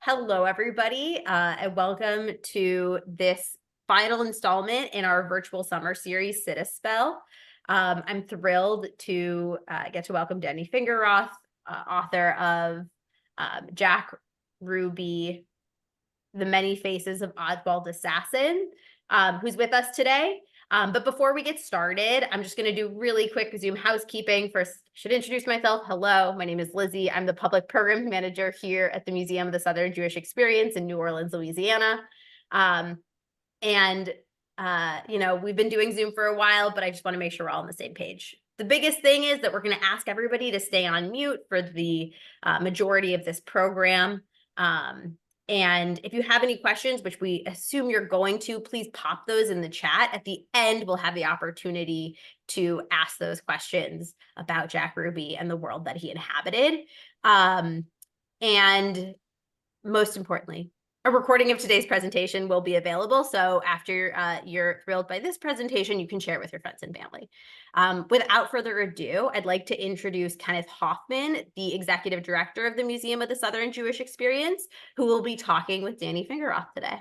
Hello, everybody, and welcome to this final installment in our virtual summer series, Sit a Spell. I'm thrilled to get to welcome Danny Fingeroth, author of Jack Ruby, The Many Faces of Oswald Assassin, who's with us today. But before we get started, I'm just going to do really quick Zoom housekeeping. First, I should introduce myself. Hello, my name is Lizzie. I'm the public programs manager here at the Museum of the Southern Jewish Experience in New Orleans, Louisiana. We've been doing Zoom for a while, but I just want to make sure we're all on the same page. The biggest thing is that we're going to ask everybody to stay on mute for the majority of this program. And if you have any questions, which we assume you're going to, please pop those in the chat. At the end, we'll have the opportunity to ask those questions about Jack Ruby and the world that he inhabited. And most importantly, a recording of today's presentation will be available. So after you're thrilled by this presentation, you can share it with your friends and family. Without further ado, I'd like to introduce Kenneth Hoffman, the Executive Director of the Museum of the Southern Jewish Experience, who will be talking with Danny Fingeroth today.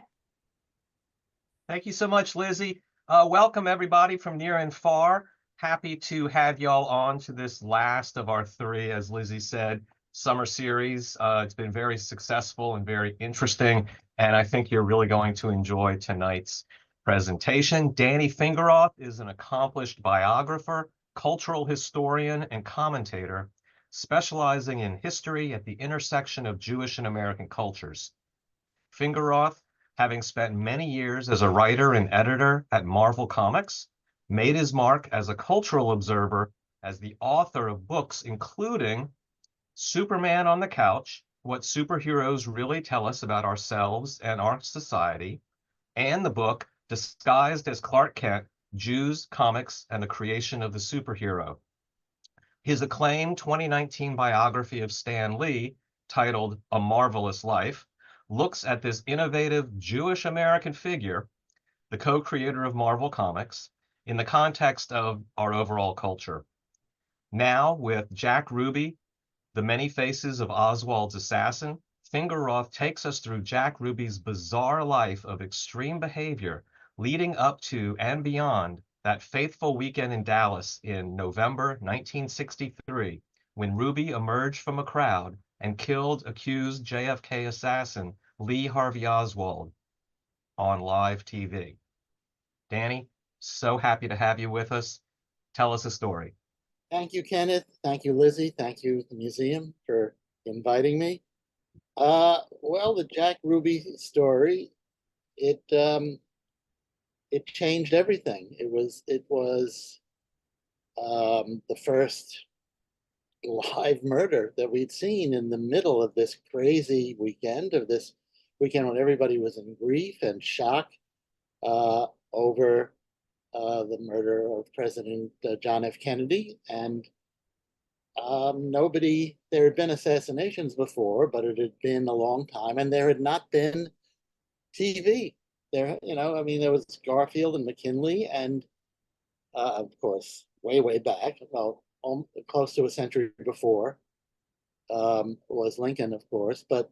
Thank you so much, Lizzie. Welcome, everybody from near and far. Happy to have y'all on to this last of our three, as Lizzie said, summer series. It's been very successful and very interesting, and I think you're really going to enjoy tonight's presentation. Danny Fingeroth is an accomplished biographer, cultural historian, and commentator, specializing in history at the intersection of Jewish and American cultures. Fingeroth, having spent many years as a writer and editor at Marvel Comics, made his mark as a cultural observer as the author of books including Superman on the Couch, What Superheroes Really Tell Us About Ourselves and Our Society, and the book Disguised as Clark Kent, Jews, Comics, and the Creation of the Superhero. His acclaimed 2019 biography of Stan Lee, titled A Marvelous Life, looks at this innovative Jewish American figure, the co-creator of Marvel Comics, in the context of our overall culture. Now, with Jack Ruby, The Many Faces of Oswald's Assassin, Fingeroth takes us through Jack Ruby's bizarre life of extreme behavior leading up to and beyond that fateful weekend in Dallas in November 1963, when Ruby emerged from a crowd and killed accused JFK assassin Lee Harvey Oswald on live TV. Danny, so happy to have you with us. Tell us a story. Thank you, Kenneth. Thank you, Lizzie. Thank you, the museum, for inviting me. Well, the Jack Ruby story, it changed everything. It was the first live murder that we'd seen in the middle of this crazy weekend, when everybody was in grief and shock over the murder of President John F. Kennedy. And there had been assassinations before, but it had been a long time, and there had not been TV. There was Garfield and McKinley, and of course, way back, well, close to a century before, was Lincoln, of course. But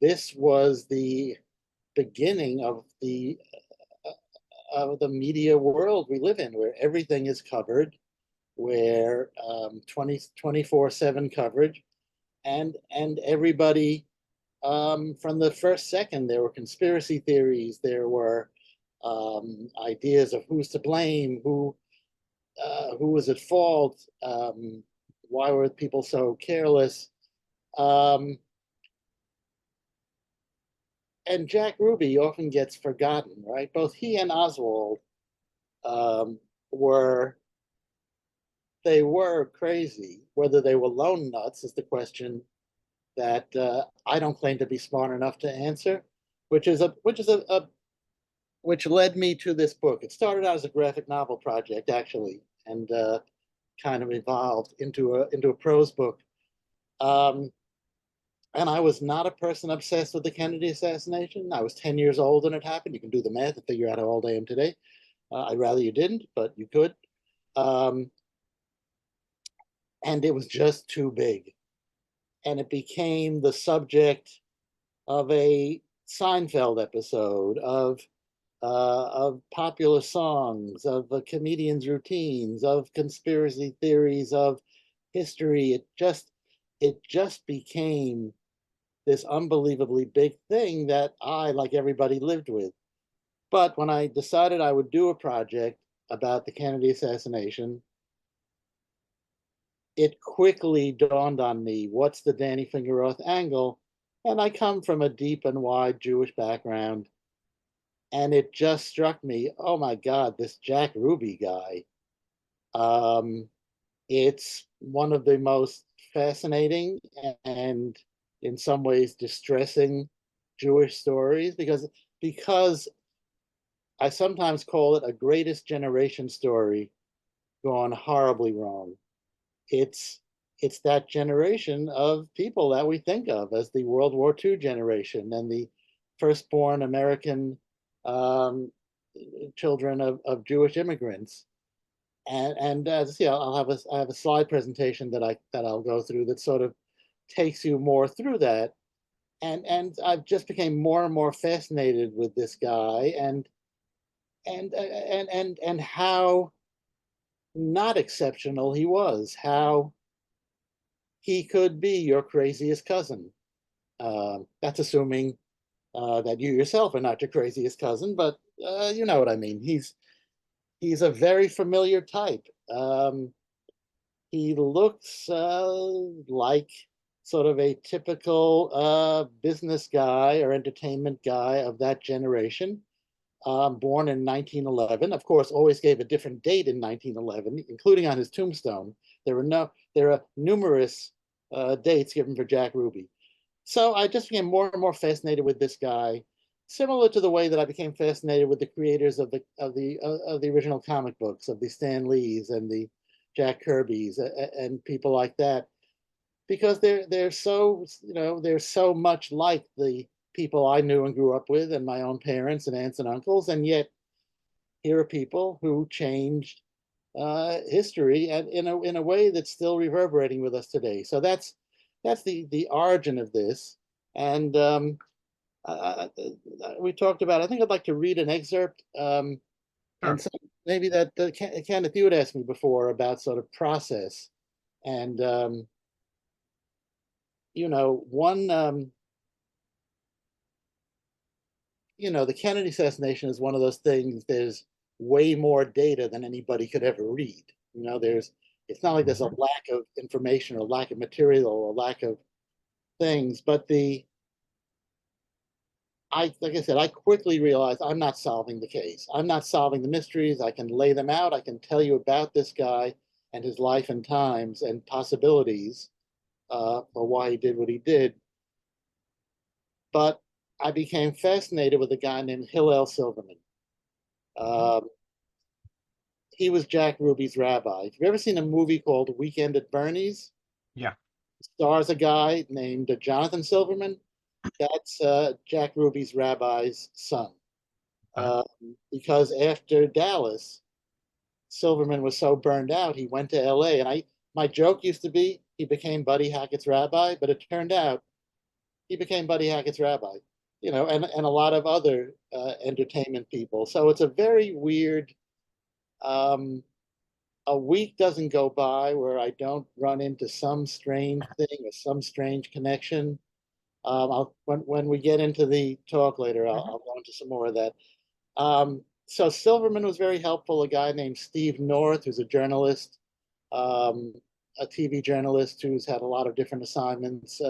this was the beginning of the media world we live in, where everything is covered, where 24/7 coverage, and everybody, from the first second, there were conspiracy theories, there were ideas of who's to blame, who was at fault, why were people so careless. And Jack Ruby often gets forgotten, right? Both he and Oswald were crazy. Whether they were lone nuts is the question that I don't claim to be smart enough to answer, which led me to this book. It started out as a graphic novel project, actually, and kind of evolved into a prose book. And I was not a person obsessed with the Kennedy assassination. I was 10 years old when it happened. You can do the math and figure out how old I am today. I'd rather you didn't, but you could. And it was just too big. And it became the subject of a Seinfeld episode, of popular songs, of comedians' routines, of conspiracy theories, of history. It just became this unbelievably big thing that I, like everybody, lived with. But when I decided I would do a project about the Kennedy assassination, it quickly dawned on me, what's the Danny Fingeroth angle? And I come from a deep and wide Jewish background. And it just struck me, oh my God, this Jack Ruby guy. Um, it's one of the most fascinating and in some ways distressing Jewish stories because I sometimes call it a greatest generation story gone horribly wrong. It's it's that generation of people that we think of as the World War II generation and the firstborn American um, children of Jewish immigrants. And as I have a slide presentation that I'll go through that sort of takes you more through that. And I've just became more and more fascinated with this guy and how not exceptional he was, how he could be your craziest cousin. That's assuming that you yourself are not your craziest cousin, but you know what I mean. He's a very familiar type. He looks like sort of a typical business guy or entertainment guy of that generation. Born in 1911, of course, always gave a different date in 1911, including on his tombstone. There are numerous dates given for Jack Ruby. So I just became more and more fascinated with this guy, similar to the way that I became fascinated with the creators of the original comic books, of the Stan Lees and the Jack Kirby's and people like that, because they're so they're so much like the people I knew and grew up with, and my own parents and aunts and uncles, and yet here are people who changed history and in a way that's still reverberating with us today. So that's the origin of this, and we talked about. I think I'd like to read an excerpt, Sure. and so maybe that Kenneth, you had asked me before about sort of process, and one. The Kennedy assassination is one of those things. There's way more data than anybody could ever read. It's not like there's a Mhm. lack of information or lack of material or lack of things, but like I said, I quickly realized I'm not solving the case. I'm not solving the mysteries. I can lay them out. I can tell you about this guy and his life and times and possibilities for why he did what he did. But I became fascinated with a guy named Hillel Silverman. Mhm. Um, he was Jack Ruby's rabbi. Have you ever seen a movie called Weekend at Bernie's? Yeah. It stars a guy named Jonathan Silverman. That's Jack Ruby's rabbi's son. Okay. Because after Dallas, Silverman was so burned out, he went to LA. And my joke used to be he became Buddy Hackett's rabbi, but it turned out he became Buddy Hackett's rabbi, and a lot of other entertainment people. So it's a very weird. Um, a week doesn't go by where I don't run into some strange thing or some strange connection. When we get into the talk later, Mhm. I'll go into some more of that. So Silverman was very helpful. A guy named Steve North, who's a journalist, um, a TV journalist who's had a lot of different assignments,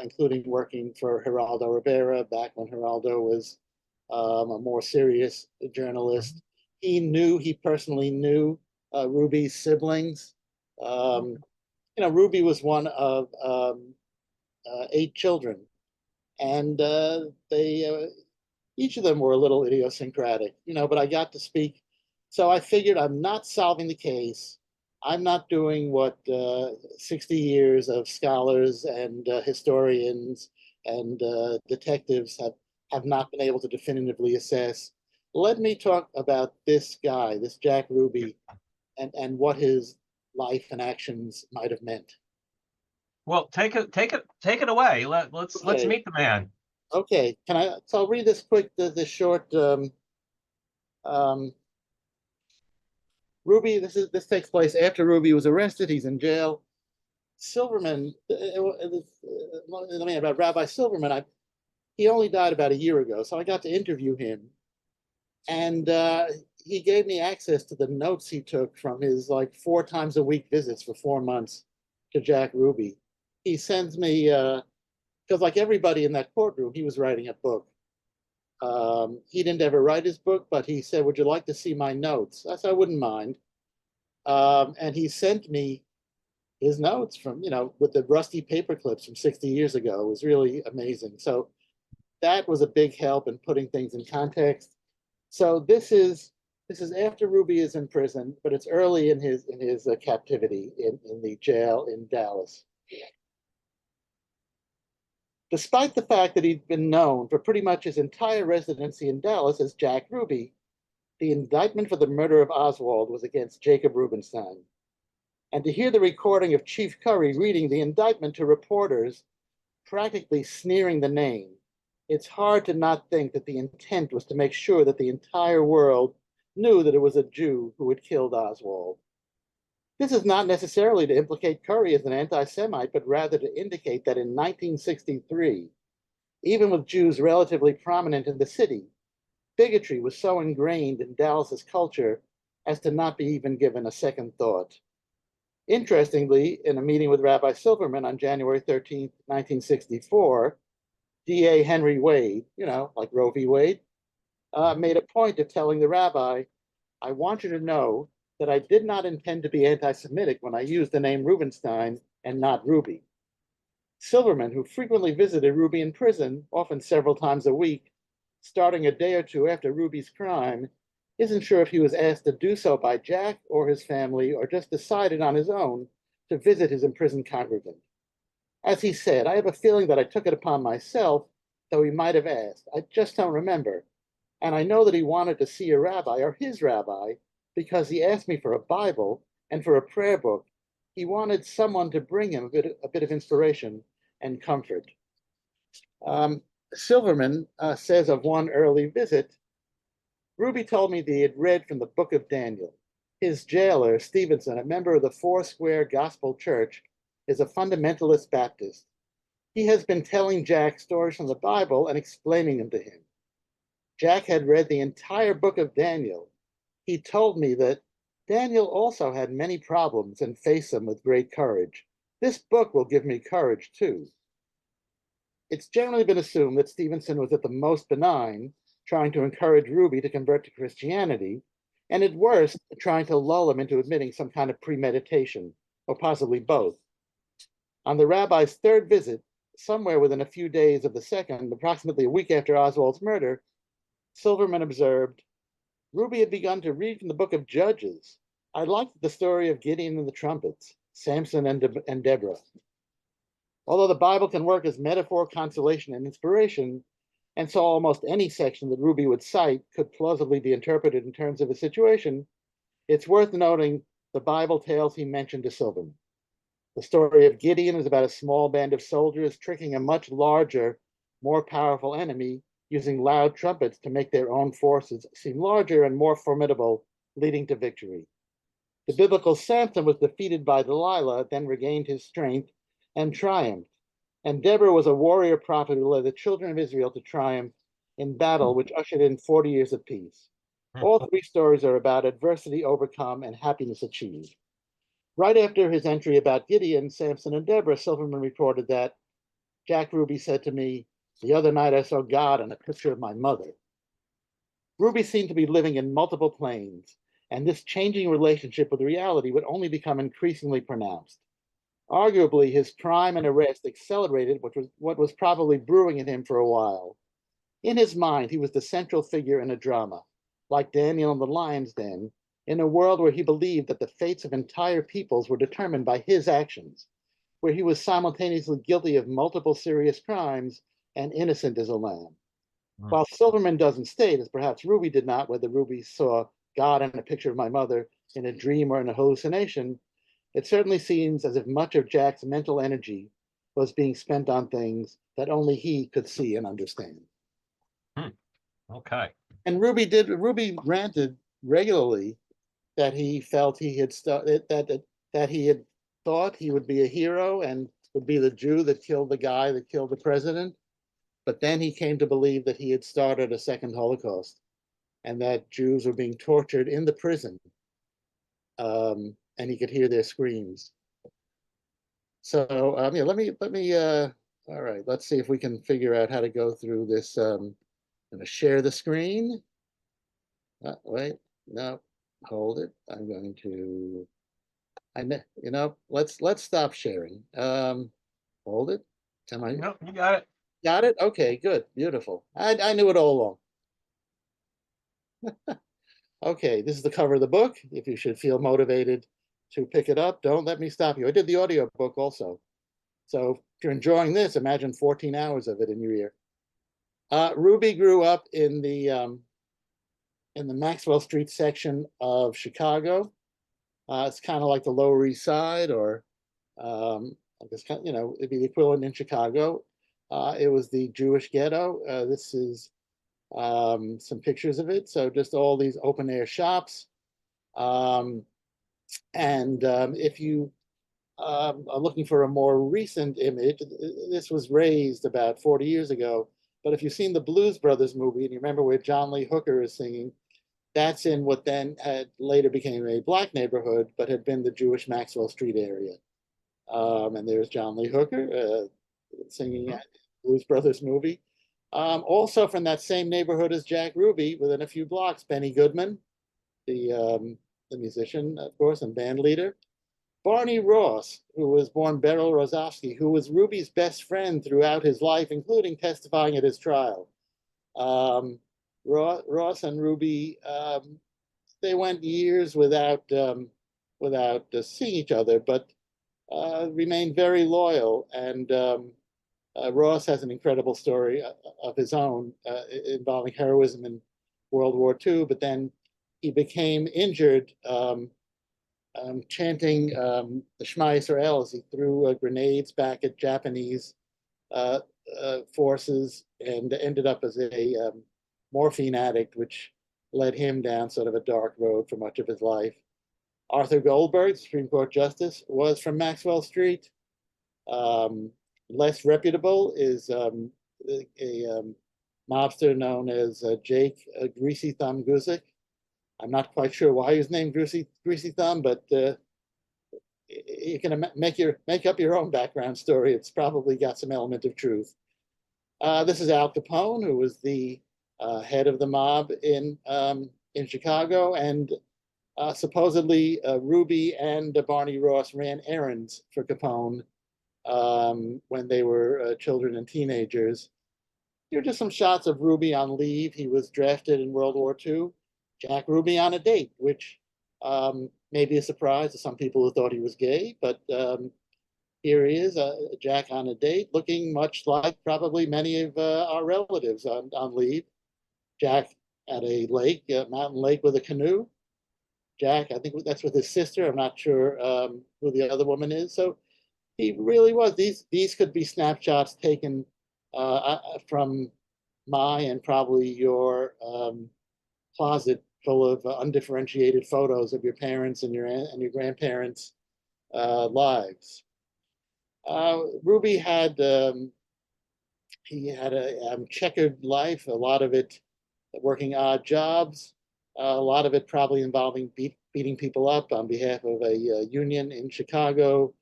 including working for Geraldo Rivera back when Geraldo was a more serious Mhm. journalist. He personally knew Ruby's siblings. Um, Ruby was one of 8 children, and they each of them were a little idiosyncratic, but I got to speak. So I figured I'm not solving the case. I'm not doing what 60 years of scholars and historians and detectives have not been able to definitively assess. Let me talk about this guy, this Jack Yeah. Ruby, and what his life and actions might have meant. Well, take it away. Let's Okay. meet the man. Okay, so I'll read this quick, this short, um, this takes place after Ruby was arrested. He's in jail. Silverman, let me about Rabbi Silverman. He only died about a year ago, so I got to interview him, and he gave me access to the notes he took from his like 4 times a week visits for 4 months to Jack Ruby. He sends me because like everybody in that courtroom, he was writing a book. He didn't ever write his book, but he said, "Would you like to see my notes?" I said, "I wouldn't mind." And he sent me his notes from, with the rusty paper clips from 60 years ago. It was really amazing. So that was a big help in putting things in context. So this is after Ruby is in prison, but it's early in his captivity in the jail in Dallas. Despite the fact that he'd been known for pretty much his entire residency in Dallas as Jack Ruby, the indictment for the murder of Oswald was against Jacob Rubenstein. And to hear the recording of Chief Curry reading the indictment to reporters, practically sneering the name, it's hard to not think that the intent was to make sure that the entire world knew that it was a Jew who had killed Oswald. This is not necessarily to implicate Curry as an anti-Semite, but rather to indicate that in 1963, even with Jews relatively prominent in the city, bigotry was so ingrained in Dallas's culture as to not be even given a second thought. Interestingly, in a meeting with Rabbi Silverman on January 13th, 1964, DA Henry Wade, like Roe v. Wade, made a point of telling the rabbi, "I want you to know that I did not intend to be anti-Semitic when I used the name Rubenstein and not Ruby." Silverman, who frequently visited Ruby in prison, often several times a week, starting a day or two after Ruby's crime, isn't sure if he was asked to do so by Jack or his family, or just decided on his own to visit his imprisoned congregant. As he said, "I have a feeling that I took it upon myself, though he might have asked. I just don't remember. And I know that he wanted to see a rabbi or his rabbi because he asked me for a Bible and for a prayer book. He wanted someone to bring him a bit of inspiration and comfort." Silverman says of one early visit, "Ruby told me that he had read from the book of Daniel. His jailer, Stevenson, a member of the Foursquare Gospel Church, is a fundamentalist Baptist. He has been telling Jack stories from the Bible and explaining them to him. Jack had read the entire book of Daniel. He told me that Daniel also had many problems and faced them with great courage. This book will give me courage too." It's generally been assumed that Stevenson was at the most benign, trying to encourage Ruby to convert to Christianity, and at worst, trying to lull him into admitting some kind of premeditation, or possibly both. On the rabbi's third visit, somewhere within a few days of the second, approximately a week after Oswald's murder, Silverman observed, "Ruby had begun to read from the book of Judges. I liked the story of Gideon and the trumpets, Samson and Deborah. Although the Bible can work as metaphor, consolation, and inspiration, and so almost any section that Ruby would cite could plausibly be interpreted in terms of a situation, it's worth noting the Bible tales he mentioned to Silverman. The story of Gideon is about a small band of soldiers tricking a much larger, more powerful enemy using loud trumpets to make their own forces seem larger and more formidable, leading to victory. The biblical Samson was defeated by Delilah, then regained his strength and triumphed. And Deborah was a warrior prophet who led the children of Israel to triumph in battle, which ushered in 40 years of peace. All three stories are about adversity overcome and happiness achieved." Right after his entry about Gideon, Samson, and Deborah, Silverman reported that Jack Ruby said to me, "The other night I saw God in a picture of my mother." Ruby seemed to be living in multiple planes, and this changing relationship with reality would only become increasingly pronounced. Arguably, his crime and arrest accelerated what was probably brewing in him for a while. In his mind, he was the central figure in a drama, like Daniel in the lion's den, in a world where he believed that the fates of entire peoples were determined by his actions, where he was simultaneously guilty of multiple serious crimes and innocent as a lamb. While Silverman doesn't state, as perhaps Ruby did not, whether Ruby saw God in a picture of my mother in a dream or in a hallucination, it certainly seems as if much of Jack's mental energy was being spent on things that only he could see and understand. Okay. And Ruby ranted regularly that he felt he had started that he had thought he would be a hero and would be the Jew that killed the guy that killed the president. But then he came to believe that he had started a second Holocaust and that Jews were being tortured in the prison. And he could hear their screams. So yeah, let me all right, let's see if we can figure out how to go through this. I'm going to share the screen. Wait, no, hold it. I'm going to, let's stop sharing. Hold it. Am I? No, you got it. Got it? Okay, good, beautiful. I knew it all along. Okay, this is the cover of the book. If you should feel motivated to pick it up, don't let me stop you. I did the audio book also. So if you're enjoying this, imagine 14 hours of it in your ear. Ruby grew up in the Maxwell Street section of Chicago. It's kind of like the Lower East Side, or I guess, it'd be the equivalent in Chicago. It was the Jewish ghetto. This is some pictures of it. So just all these open air shops. If you are looking for a more recent image, this was raised about 40 years ago. But if you've seen the Blues Brothers movie and you remember where John Lee Hooker is singing, that's in what then had later became a black neighborhood, but had been the Jewish Maxwell Street area. And there's John Lee Hooker singing at Blues Brothers movie. Also from that same neighborhood as Jack Ruby, within a few blocks, Benny Goodman, the musician, of course, and band leader. Barney Ross, who was born Beryl Rozovsky, who was Ruby's best friend throughout his life, including testifying at his trial. Ross and Ruby, they went years without seeing each other, but remained very loyal. And Ross has an incredible story of his own involving heroism in World War II, but then he became injured chanting the Shema Yisrael as he threw grenades back at Japanese forces, and ended up as a morphine addict, which led him down sort of a dark road for much of his life. Arthur Goldberg, Supreme Court Justice, was from Maxwell Street. Less reputable is a mobster known as Jake Greasy Thumb Guzik. I'm not quite sure why he was named Greasy Thumb, but you can make up your own background story. It's probably got some element of truth. This is Al Capone, who was the head of the mob in Chicago, and supposedly Ruby and Barney Ross ran errands for Capone when they were children and teenagers. Here are just some shots of Ruby on leave. He was drafted in World War II. Jack Ruby on a date, which may be a surprise to some people who thought he was gay, but here he is, Jack on a date, looking much like probably many of our relatives on leave. Jack at a lake, mountain lake with a canoe. Jack, I think that's with his sister. I'm not sure who the other woman is. So he really was. These could be snapshots taken from my and probably your closet full of undifferentiated photos of your parents and your grandparents' lives. Ruby had he had a checkered life. A lot of it working odd jobs. A lot of it probably involving beating people up on behalf of a union in Chicago.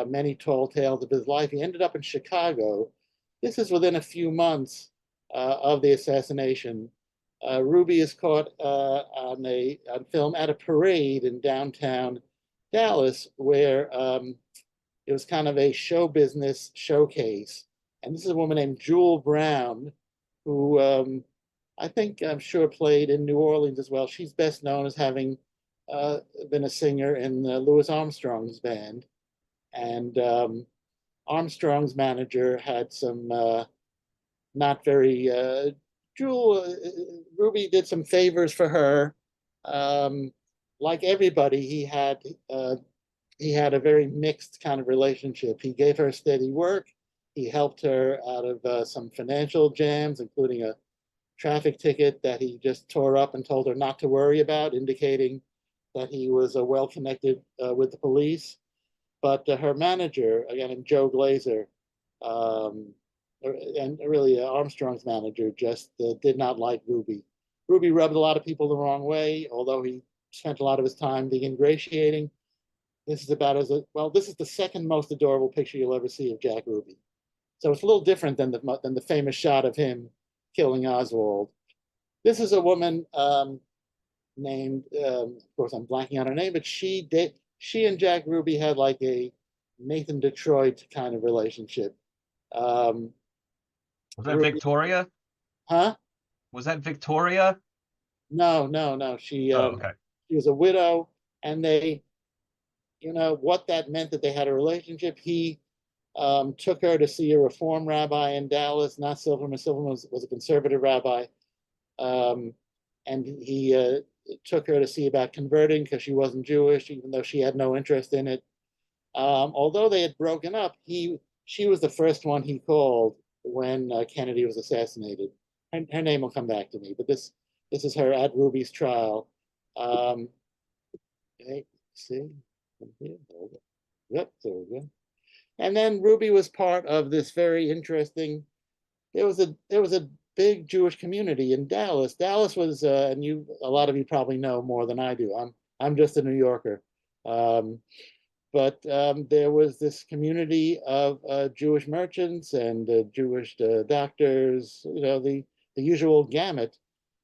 Many tall tales of his life. He ended up in Chicago. This is within a few months of the assassination. Ruby is caught on film at a parade in downtown Dallas, where it was kind of a show business showcase. And this is a woman named Jewel Brown, who I'm sure played in New Orleans as well. She's best known as having been a singer in Louis Armstrong's band. And Armstrong's manager had some not very Ruby did some favors for her. Like everybody, he had he had a very mixed kind of relationship. He gave her steady work. He helped her out of some financial jams, including a traffic ticket that he just tore up and told her not to worry about, indicating that he was well connected with the police. But her manager, again, Joe Glazer, and really Armstrong's manager, just did not like Ruby. Ruby rubbed a lot of people the wrong way, although he spent a lot of his time being ingratiating. This is about well, this is the second most adorable picture you'll ever see of Jack Ruby. So it's a little different than the famous shot of him killing Oswald. This is a woman named, of course, I'm blanking on her name, but she and Jack Ruby had like a Nathan Detroit kind of relationship. Was that Ruby, Victoria? huh? Was that Victoria? No. She Okay. she was a widow, and they, what that meant that they had a relationship. He took her to see a Reform rabbi in Dallas, not Silverman. Silverman was a conservative rabbi, and he took her to see about converting because she wasn't Jewish, even though she had no interest in it. Although they had broken up, she was the first one he called when Kennedy was assassinated. Her name will come back to me, but this is her at Ruby's trial. Okay, see, yep, there we go. And then Ruby was part of this very interesting. There was a big Jewish community in Dallas. Dallas was, and a lot of you probably know more than I do. I'm just a New Yorker. But there was this community of Jewish merchants and Jewish doctors, the usual gamut.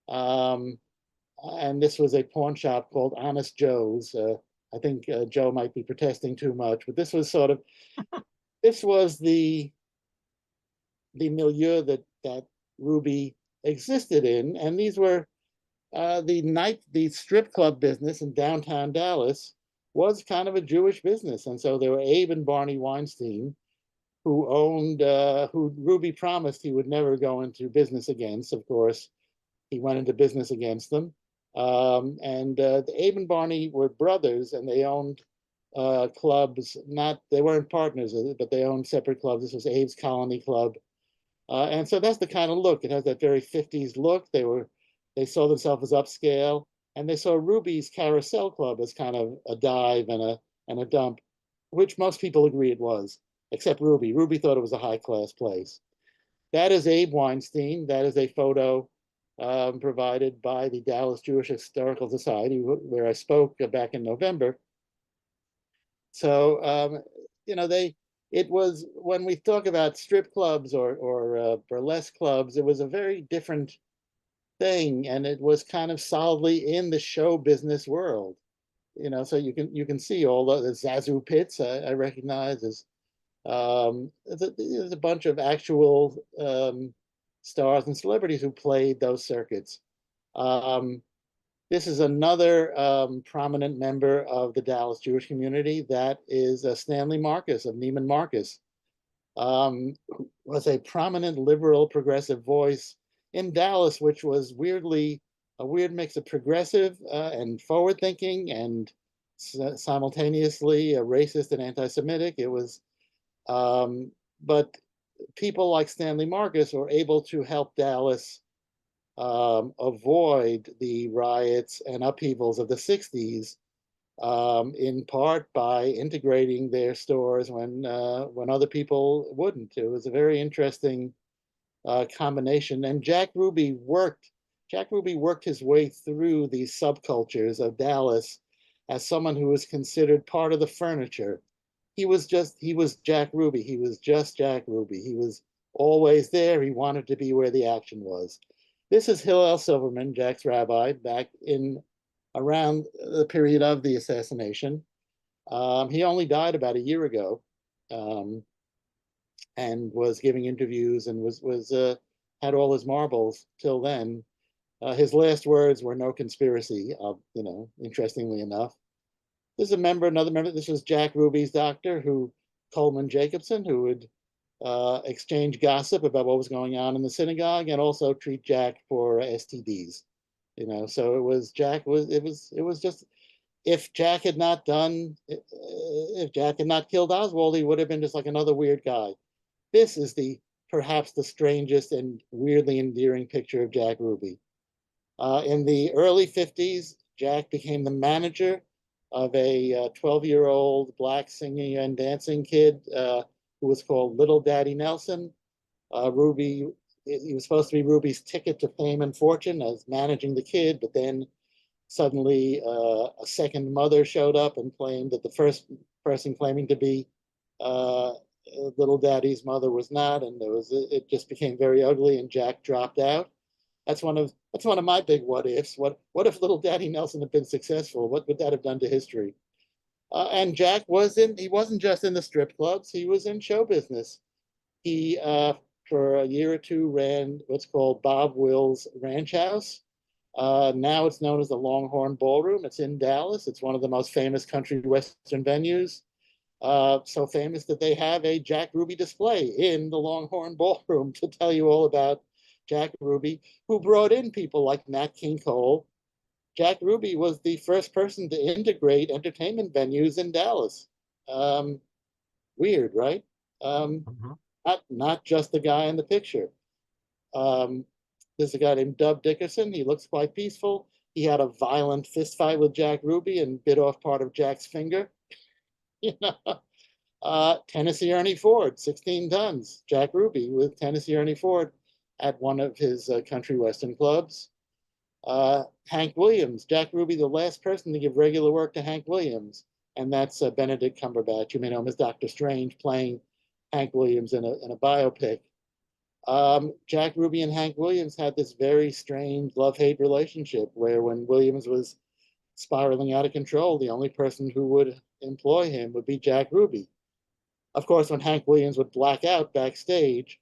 And this was a pawn shop called Honest Joe's. I think Joe might be protesting too much, but this was the milieu that Ruby existed in, and these were the strip club business in downtown Dallas was kind of a Jewish business, and so there were Abe and Barney Weinstein, who Ruby promised he would never go into business against. Of course, he went into business against them, and Abe and Barney were brothers, and they owned clubs. They weren't partners, but they owned separate clubs. This was Abe's Colony Club, and so that's the kind of look. It has that very 50s look. They saw themselves as upscale, and they saw Ruby's Carousel Club as kind of a dive and a dump, which most people agree it was, except Ruby. Ruby thought it was a high-class place. That is Abe Weinstein. That is a photo provided by the Dallas Jewish Historical Society, where I spoke back in November. So, it was, when we talk about strip clubs or burlesque clubs, it was a very different thing, and it was kind of solidly in the show business world. So you can see all the Zazu pits I recognize as there's a bunch of actual stars and celebrities who played those circuits. This is another prominent member of the Dallas Jewish community. That is Stanley Marcus of Neiman Marcus. Was a prominent liberal progressive voice in Dallas, which was weirdly a weird mix of progressive and forward-thinking and simultaneously racist and anti-Semitic. It was, but people like Stanley Marcus were able to help Dallas avoid the riots and upheavals of the 60s, in part by integrating their stores when other people wouldn't. It was a very interesting combination. And Jack Ruby worked his way through these subcultures of Dallas as someone who was considered part of the furniture. He was Jack Ruby. He was just Jack Ruby. He was always there. He wanted to be where the action was. This is Hillel Silverman, Jack's rabbi, back in around the period of the assassination. He only died about a year ago, and was giving interviews and was had all his marbles till then. His last words were "no conspiracy." Interestingly enough, this is another member. This was Jack Ruby's doctor, Coleman Jacobson, who would exchange gossip about what was going on in the synagogue and also treat Jack for STDs. So it was Jack. It was just if Jack had not killed Oswald, he would have been just like another weird guy. This is perhaps the strangest and weirdly endearing picture of Jack Ruby. In the early 50s, Jack became the manager of a 12-year-old black singing and dancing kid who was called Little Daddy Nelson. Ruby, he was supposed to be Ruby's ticket to fame and fortune as managing the kid, but then suddenly a second mother showed up and claimed that the first person claiming to be Little Daddy's mother was not, and it just became very ugly, and Jack dropped out. That's one of my big what ifs. What if Little Daddy Nelson had been successful? What would that have done to history? And Jack he wasn't just in the strip clubs. He was in show business. He for a year or two ran what's called Bob Will's Ranch House. Now it's known as the Longhorn Ballroom. It's in Dallas. It's one of the most famous country western venues. So famous that they have a Jack Ruby display in the Longhorn Ballroom to tell you all about Jack Ruby, who brought in people like Nat King Cole. Jack Ruby was the first person to integrate entertainment venues in Dallas. Weird, right? Not just the guy in the picture. There's a guy named Dub Dickerson. He looks quite peaceful. He had a violent fist fight with Jack Ruby and bit off part of Jack's finger. You know, Tennessee Ernie Ford, 16 tons. Jack Ruby with Tennessee Ernie Ford at one of his country western clubs. Hank Williams, Jack Ruby, the last person to give regular work to Hank Williams, and that's Benedict Cumberbatch. You may know him as Dr. Strange, playing Hank Williams in a biopic. Jack Ruby and Hank Williams had this very strange love-hate relationship where when Williams was spiraling out of control, the only person who would employ him would be Jack Ruby. Of course, when Hank Williams would black out backstage,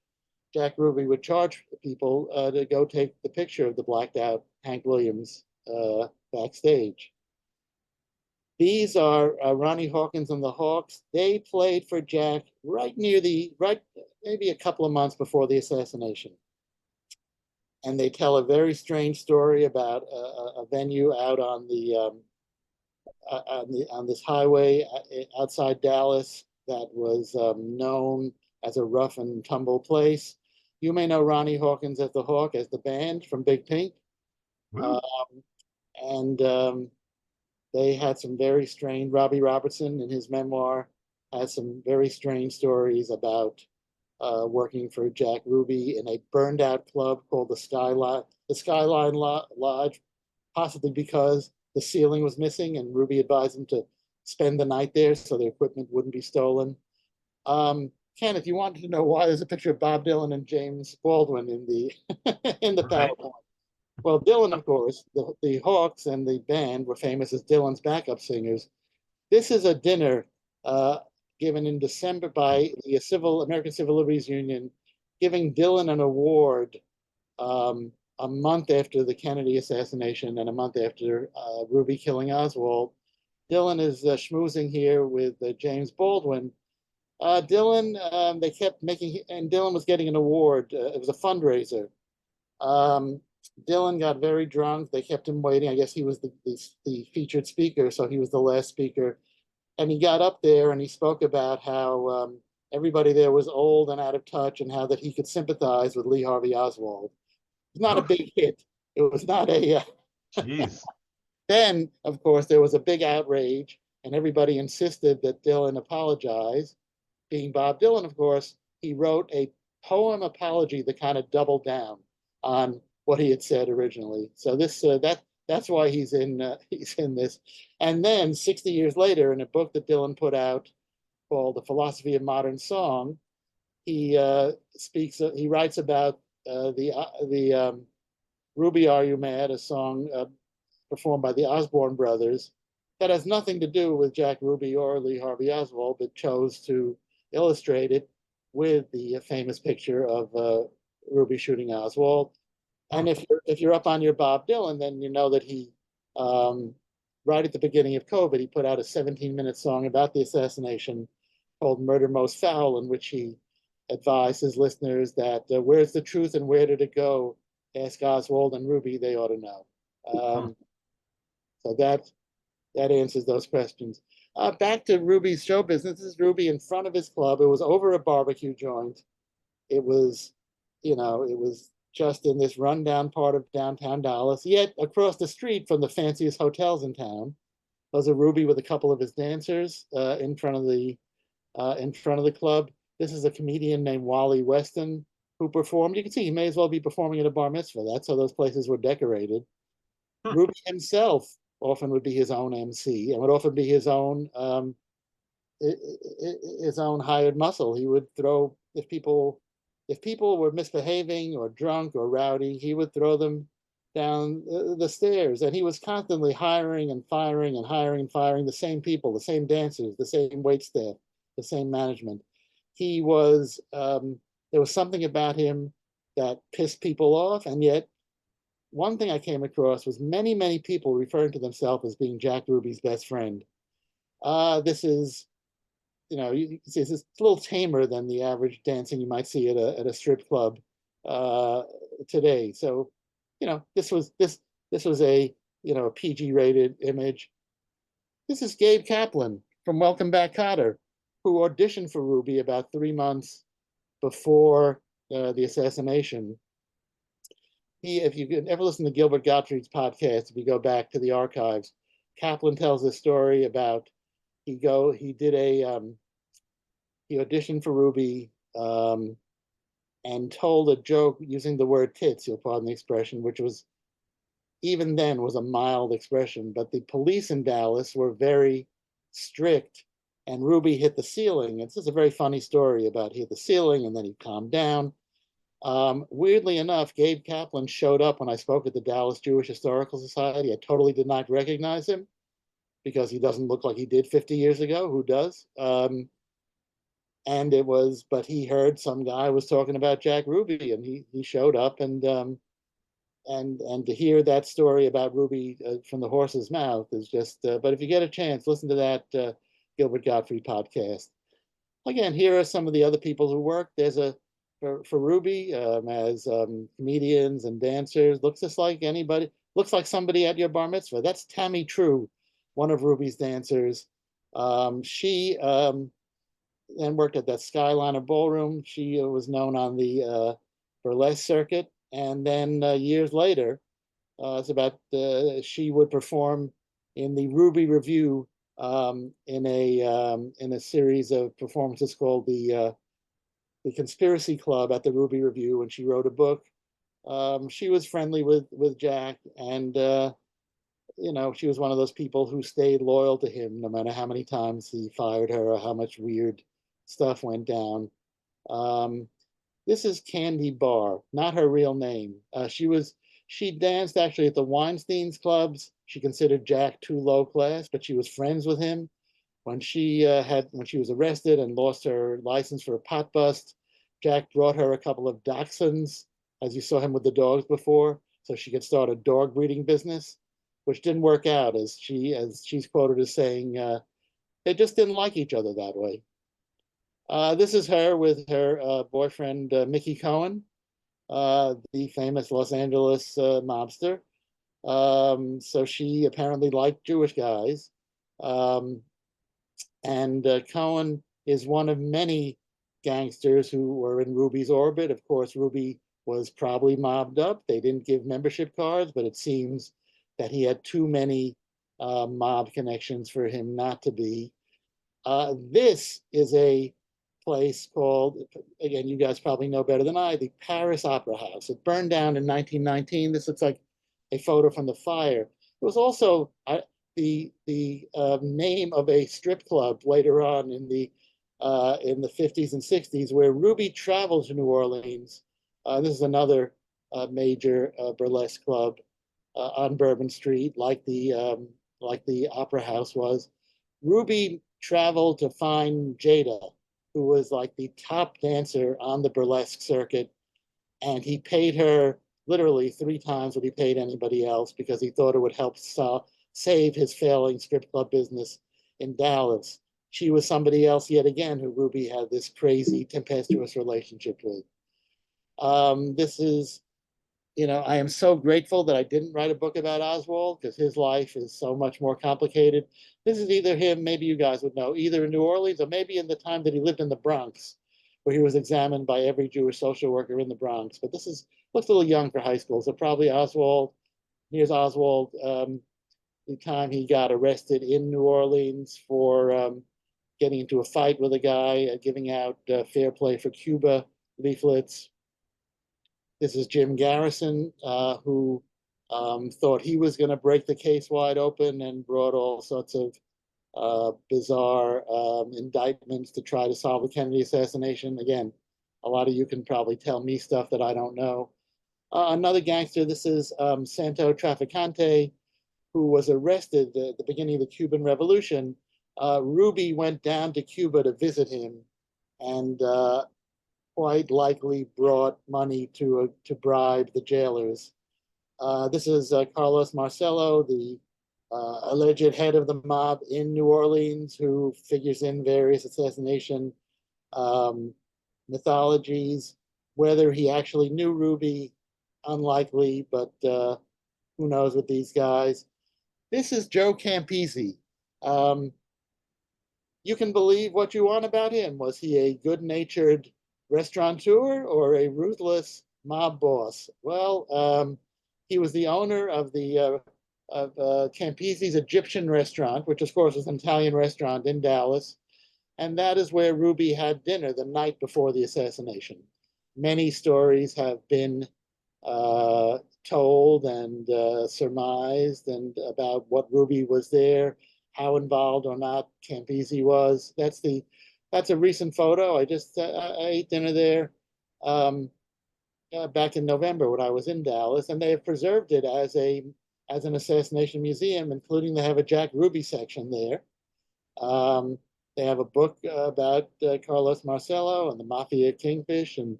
Jack Ruby would charge people to go take the picture of the blacked out Hank Williams backstage. These are Ronnie Hawkins and the Hawks. They played for Jack maybe a couple of months before the assassination. And they tell a very strange story about a venue out on this highway outside Dallas that was known as a rough and tumble place. You may know Ronnie Hawkins as the Hawk, as the band from Big Pink. They had some very strange, Robbie Robertson in his memoir has some very strange stories about working for Jack Ruby in a burned out club called the Skyline Lodge, possibly because the ceiling was missing and Ruby advised them to spend the night there so their equipment wouldn't be stolen. Ken, if you wanted to know why there's a picture of Bob Dylan and James Baldwin in the PowerPoint. Well, Dylan, of course, the Hawks and the band were famous as Dylan's backup singers. This is a dinner given in December by the American Civil Liberties Union, giving Dylan an award a month after the Kennedy assassination and a month after Ruby killing Oswald. Dylan is schmoozing here with James Baldwin. Dylan, they kept making, and Dylan was getting an award. It was a fundraiser. Dylan got very drunk. They kept him waiting. I guess he was the featured speaker, so he was the last speaker. And he got up there and he spoke about how everybody there was old and out of touch and how that he could sympathize with Lee Harvey Oswald. It's not a big hit. It was not a... Jeez. Then, of course, there was a big outrage and everybody insisted that Dylan apologize. Being Bob Dylan, of course, he wrote a poem apology that kind of doubled down on what he had said originally. So that's why he's in this. And then 60 years later, in a book that Dylan put out called The Philosophy of Modern Song, he writes about the Ruby Are You Mad, a song performed by the Osborne brothers that has nothing to do with Jack Ruby or Lee Harvey Oswald, but chose to illustrate it with the famous picture of Ruby shooting Oswald. And if you're up on your Bob Dylan, then you know that he, right at the beginning of COVID, he put out a 17-minute song about the assassination called Murder Most Foul, in which he advised his listeners that where's the truth and where did it go? Ask Oswald and Ruby, they ought to know. So that answers those questions. Back to Ruby's show business. This is Ruby in front of his club. It was over a barbecue joint. It was, it was just in this rundown part of downtown Dallas, yet across the street from the fanciest hotels in town. Was a Ruby with a couple of his dancers in front of the club. This is a comedian named Wally Weston who performed. You can see he may as well be performing at a bar mitzvah. That's how those places were decorated. Ruby himself often would be his own MC and would often be his own hired muscle. He would throw if people were misbehaving or drunk or rowdy, he would throw them down the stairs, and he was constantly hiring and firing and hiring and firing the same people, the same dancers, the same wait staff, the same management. He was there was something about him that pissed people off, and yet one thing I came across was many people referring to themselves as being Jack Ruby's best friend. This is, you can see it's a little tamer than the average dancing you might see at a strip club today. So, this was a a PG-rated image. This is Gabe Kaplan from Welcome Back, Kotter, who auditioned for Ruby about 3 months before the assassination. If you ever listen to Gilbert Gottfried's podcast, if you go back to the archives, Kaplan tells a story about he auditioned for Ruby and told a joke using the word tits, you'll pardon the expression, which was even then was a mild expression, but the police in Dallas were very strict, and Ruby hit the ceiling. It's just a very funny story about he hit the ceiling and then he calmed down. Weirdly enough, Gabe Kaplan showed up when I spoke at the Dallas Jewish Historical Society. I totally did not recognize him because he doesn't look like he did 50 years ago. Who does? But he heard some guy was talking about Jack Ruby, and he showed up, and to hear that story about Ruby from the horse's mouth is just. But if you get a chance, listen to that Gilbert Gottfried podcast. Again, here are some of the other people who work. There's for Ruby as comedians and dancers. Looks just like anybody. Looks like somebody at your bar mitzvah. That's Tammy True, one of Ruby's dancers. She then worked at that Skyliner Ballroom. She was known on the burlesque circuit, and then years later, she would perform in the Ruby Review in a series of performances called the Conspiracy Club at the Ruby Review, and she wrote a book. She was friendly with Jack, and she was one of those people who stayed loyal to him no matter how many times he fired her or how much weird stuff went down. This is Candy Barr, not her real name. She danced actually at the Weinstein's clubs. She considered Jack too low class, but she was friends with him. When she was arrested and lost her license for a pot bust, Jack brought her a couple of dachshunds, as you saw him with the dogs before, so she could start a dog breeding business, which didn't work out, as she's quoted as saying, they just didn't like each other that way. This is her with her boyfriend, Mickey Cohen, the famous Los Angeles mobster. So she apparently liked Jewish guys. And Cohen is one of many gangsters who were in Ruby's orbit. Of course, Ruby was probably mobbed up. They didn't give membership cards, but it seems that he had too many mob connections for him not to be. This is a place called, again, you guys probably know better than I, the Paris Opera House. It burned down in 1919. This looks like a photo from the fire. It was also the name of a strip club later on in the 50s and 60s, where Ruby traveled to New Orleans. This is another major burlesque club on Bourbon Street, like the Opera House was. Ruby traveled to find Jada, who was like the top dancer on the burlesque circuit, and he paid her literally 3 times what he paid anybody else because he thought it would help save his failing strip club business in Dallas. She was somebody else yet again who Ruby had this crazy tempestuous relationship with. This is I am so grateful that I didn't write a book about Oswald because his life is so much more complicated. This is either him, maybe you guys would know, either in New Orleans or maybe in the time that he lived in the Bronx, where he was examined by every Jewish social worker in the Bronx. But this looks a little young for high school, so probably Oswald. Here's Oswald, the time he got arrested in New Orleans for getting into a fight with a guy, giving out Fair Play for Cuba leaflets. This is Jim Garrison, who thought he was going to break the case wide open and brought all sorts of bizarre indictments to try to solve the Kennedy assassination. Again, a lot of you can probably tell me stuff that I don't know. Another gangster, this is Santo Traficante, who was arrested at the beginning of the Cuban Revolution. Ruby went down to Cuba to visit him and quite likely brought money to bribe the jailers. This is Carlos Marcello, the alleged head of the mob in New Orleans, who figures in various assassination mythologies. Whether he actually knew Ruby, unlikely, but who knows with these guys. This is Joe Campisi. You can believe what you want about him. Was he a good-natured restaurateur or a ruthless mob boss? Well, he was the owner of the Campisi's Egyptian restaurant, which of course is an Italian restaurant in Dallas, and that is where Ruby had dinner the night before the assassination. Many stories have been told and surmised and about what Ruby was there, how involved or not Campisi was. That's a recent photo. I ate dinner there back in November when I was in Dallas, and they have preserved it as an assassination museum, including they have a Jack Ruby section there. They have a book about Carlos Marcello and the Mafia Kingfish, and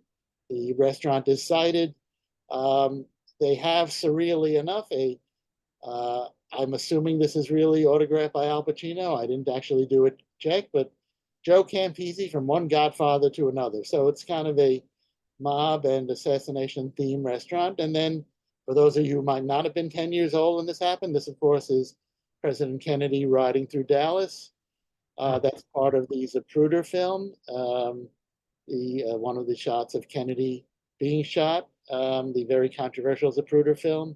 the restaurant is cited. They have, surreally enough, I'm assuming this is really autographed by Al Pacino. I didn't actually do a check, but Joe Campisi from one Godfather to another. So it's kind of a mob and assassination theme restaurant. And then for those of you who might not have been 10 years old when this happened, this of course is President Kennedy riding through Dallas. That's part of the Zapruder film, one of the shots of Kennedy being shot, the very controversial Zapruder film.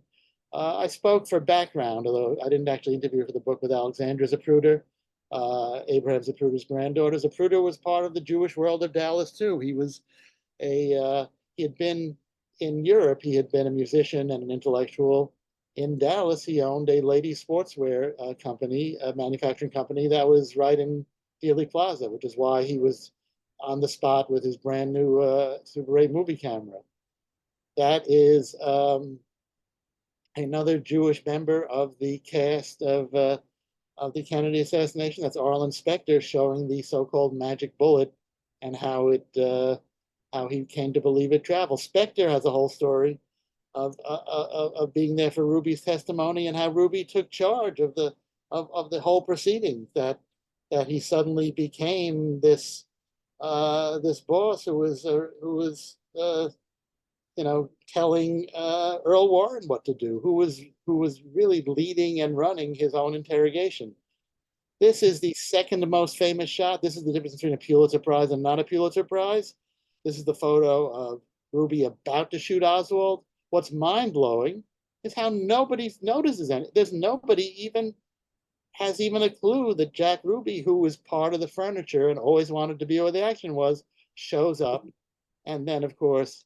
I spoke for background, although I didn't actually interview for the book with Alexandra Zapruder, Abraham Zapruder's granddaughter. Zapruder was part of the Jewish world of Dallas too. He had been in Europe. He had been a musician and an intellectual. In Dallas, he owned a ladies' sportswear company, a manufacturing company that was right in Dealey Plaza, which is why he was on the spot with his brand new Super 8 movie camera. That is another Jewish member of the cast of the Kennedy assassination. That's Arlen Specter showing the so-called magic bullet and how he came to believe it traveled. Specter has a whole story of being there for Ruby's testimony and how Ruby took charge of the whole proceedings. That he suddenly became this boss who was telling Earl Warren what to do, who was really leading and running his own interrogation. This is the second most famous shot. This is the difference between a Pulitzer Prize and not a Pulitzer Prize. This is the photo of Ruby about to shoot Oswald. What's mind-blowing is how nobody notices it. There's nobody has even a clue that Jack Ruby, who was part of the furniture and always wanted to be where the action was, shows up. And then, of course,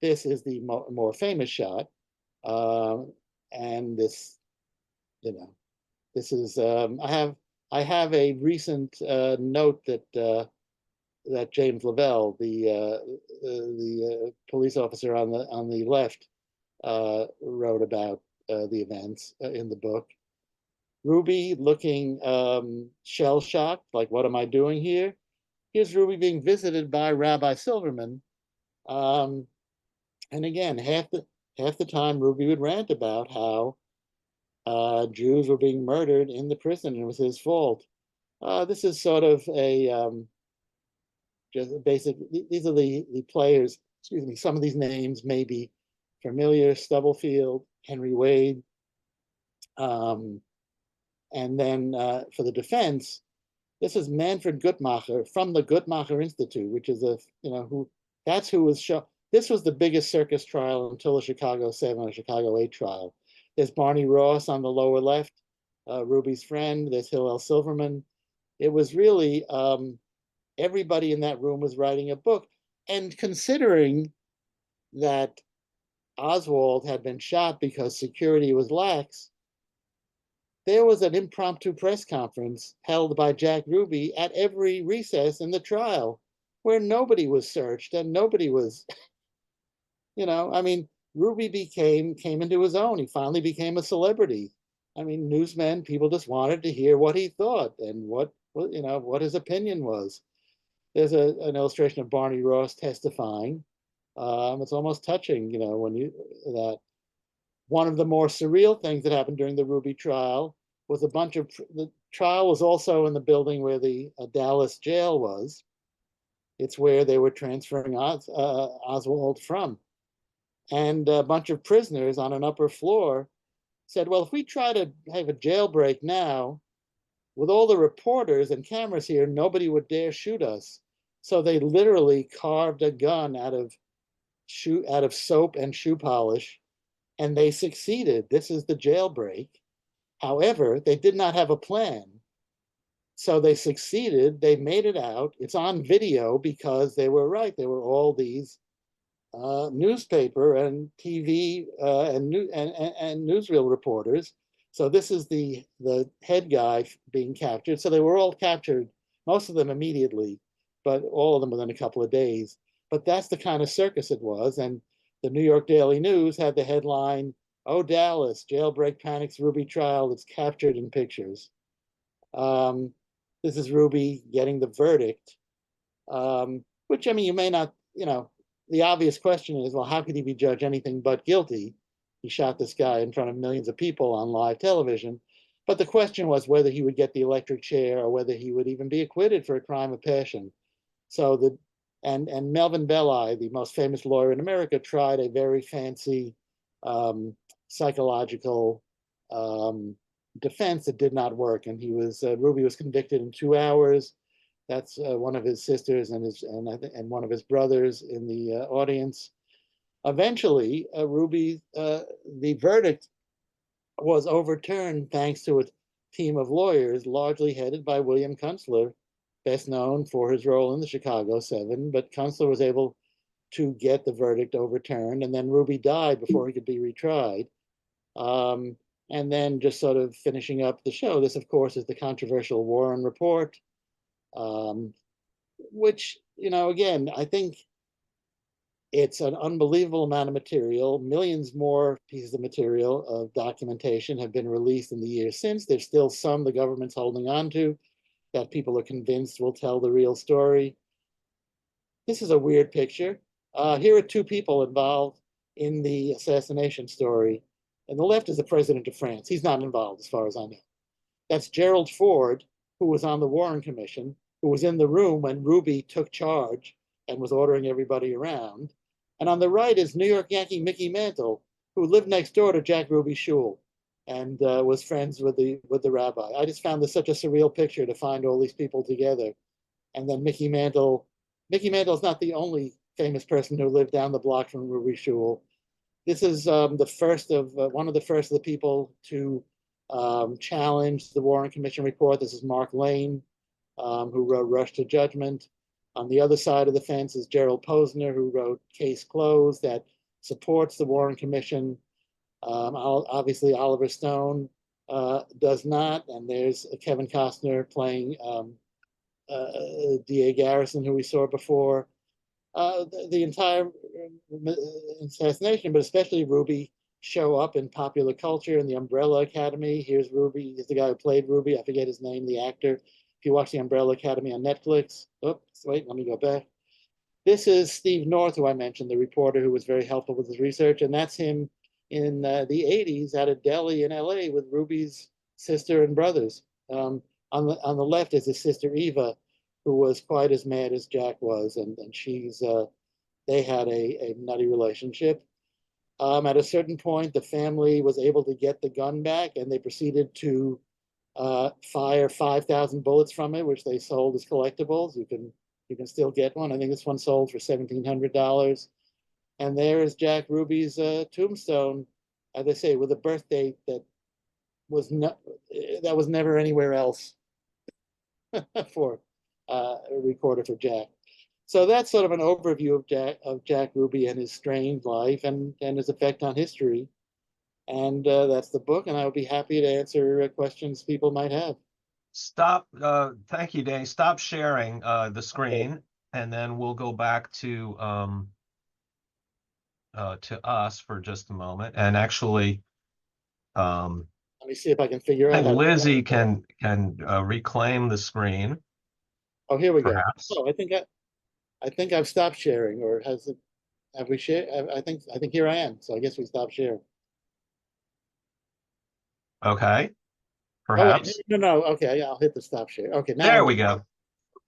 this is the more famous shot. And this is, I have a recent note that James Lavelle, the police officer on the left, wrote about the events in the book. Ruby looking shell-shocked, like, what am I doing here? Here's Ruby being visited by Rabbi Silverman. And again, half the time Ruby would rant about how Jews were being murdered in the prison and it was his fault. This is sort of a just basic. These are the players. Excuse me. Some of these names maybe Familiar, Stubblefield, Henry Wade. And then for the defense, this is Manfred Guttmacher from the Guttmacher Institute, which is who was shown. This was the biggest circus trial until the Chicago 7 or Chicago 8 trial. There's Barney Ross on the lower left, Ruby's friend. There's Hillel Silverman. It was really, everybody in that room was writing a book. And considering that Oswald had been shot because security was lax, there was an impromptu press conference held by Jack Ruby at every recess in the trial where nobody was searched and nobody was, Ruby came into his own. He finally became a celebrity. Newsmen, people just wanted to hear what he thought and what his opinion was. There's an illustration of Barney Ross testifying. It's almost touching, that one of the more surreal things that happened during the Ruby trial was the trial was also in the building where the Dallas jail was. It's where they were transferring Oswald from. And a bunch of prisoners on an upper floor said, well, if we try to have a jailbreak now, with all the reporters and cameras here, nobody would dare shoot us. So they literally carved a gun out of soap and shoe polish, and they succeeded. This is the jailbreak. However, they did not have a plan. So they succeeded. They made it out. It's on video because they were right. There were all these newspaper and TV and newsreel reporters. So this is the head guy being captured. So they were all captured, most of them immediately, but all of them within a couple of days. But that's the kind of circus it was. And the New York Daily News had the headline, "Oh, Dallas, jailbreak panics Ruby trial that's captured in pictures." This is Ruby getting the verdict, which, you may not, the obvious question is, well, how could he be judged anything but guilty? He shot this guy in front of millions of people on live television. But the question was whether he would get the electric chair or whether he would even be acquitted for a crime of passion. So and Melvin Belli, the most famous lawyer in America, tried a very fancy psychological defense that did not work. And Ruby was convicted in 2 hours. That's one of his sisters and one of his brothers in the audience. Eventually, the verdict was overturned thanks to a team of lawyers largely headed by William Kunstler, best known for his role in the Chicago 7. But Kunstler was able to get the verdict overturned, and then Ruby died before he could be retried. And then just sort of finishing up the show, this, of course, is the controversial Warren Report, which, again, I think it's an unbelievable amount of material. Millions more pieces of material of documentation have been released in the years since. There's still some the government's holding on to that people are convinced will tell the real story. This is a weird picture. Here are 2 people involved in the assassination story. And the left is the president of France. He's not involved as far as I know. That's Gerald Ford, who was on the Warren Commission, who was in the room when Ruby took charge and was ordering everybody around. And on the right is New York Yankee Mickey Mantle, who lived next door to Jack Ruby's shul and was friends with the rabbi. I just found this such a surreal picture to find all these people together. And then Mickey Mantle's not the only famous person who lived down the block from Ruby's shul. This is one of the first of the people to challenge the Warren Commission report. This is Mark Lane, who wrote Rush to Judgment. On the other side of the fence is Gerald Posner, who wrote Case Closed, that supports the Warren Commission. Obviously, Oliver Stone does not. And there's Kevin Costner playing D.A. Garrison, who we saw before. The entire assassination, but especially Ruby, show up in popular culture in the Umbrella Academy. Here's Ruby. Here's the guy who played Ruby. I forget his name, the actor. If you watch the Umbrella Academy on Netflix. Oops, wait, let me go back. This is Steve North, who I mentioned, the reporter who was very helpful with his research. And that's him in the 80s at a deli in LA with Ruby's sister and brothers. On the left is his sister Eva, who was quite as mad as Jack was, and they had a nutty relationship. At a certain point, the family was able to get the gun back, and they proceeded to fire 5,000 bullets from it, which they sold as collectibles. You can still get one. I think this one sold for $1,700. And there is Jack Ruby's tombstone, as I say, with a birth date was never anywhere else for recorded for Jack. So that's sort of an overview of Jack Ruby and his strange life and his effect on history. And that's the book, and I would be happy to answer questions people might have. Stop. Thank you, Danny. Stop sharing the screen, and then we'll go back to us for just a moment. And actually, let me see if I can figure out and how Lizzie can reclaim the screen. Oh, here we perhaps. go. Oh, I think I've stopped sharing, or have we shared? I think here I am. So I guess we stopped sharing. Okay. Oh, Perhaps. wait, no. Okay, I'll hit the stop share. Okay, now There we go.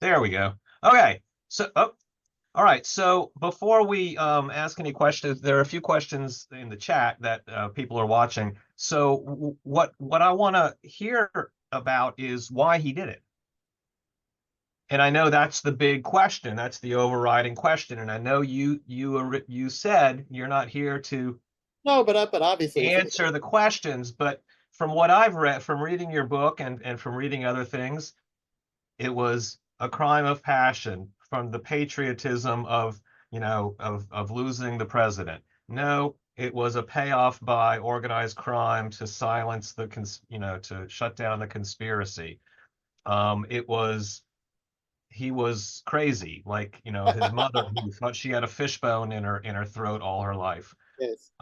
There we go. Okay. So, all right. So before we ask any questions, there are a few questions in the chat that people are watching. So what I want to hear about is why he did it. And I know that's the big question. That's the overriding question. And I know you said you're not here to no, but obviously answer the questions, but from what I've read, from reading your book and from reading other things, it was a crime of passion from the patriotism of, of losing the president. No, it was a payoff by organized crime to silence to shut down the conspiracy. He was crazy, like, his mother who thought she had a fishbone in her throat all her life. yes.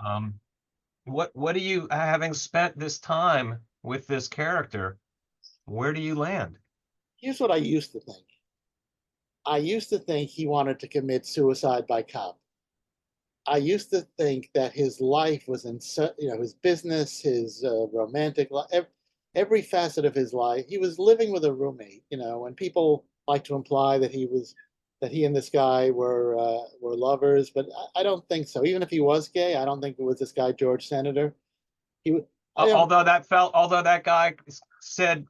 What do you, having spent this time with this character, where do you land? Here's what I used to think. I used to think he wanted to commit suicide by cop. I used to think that his life was his business, his romantic life, every facet of his life. He was living with a roommate, and people like to imply that he and this guy were lovers, but I don't think so. Even if he was gay, I don't think it was this guy George Senator. Although that guy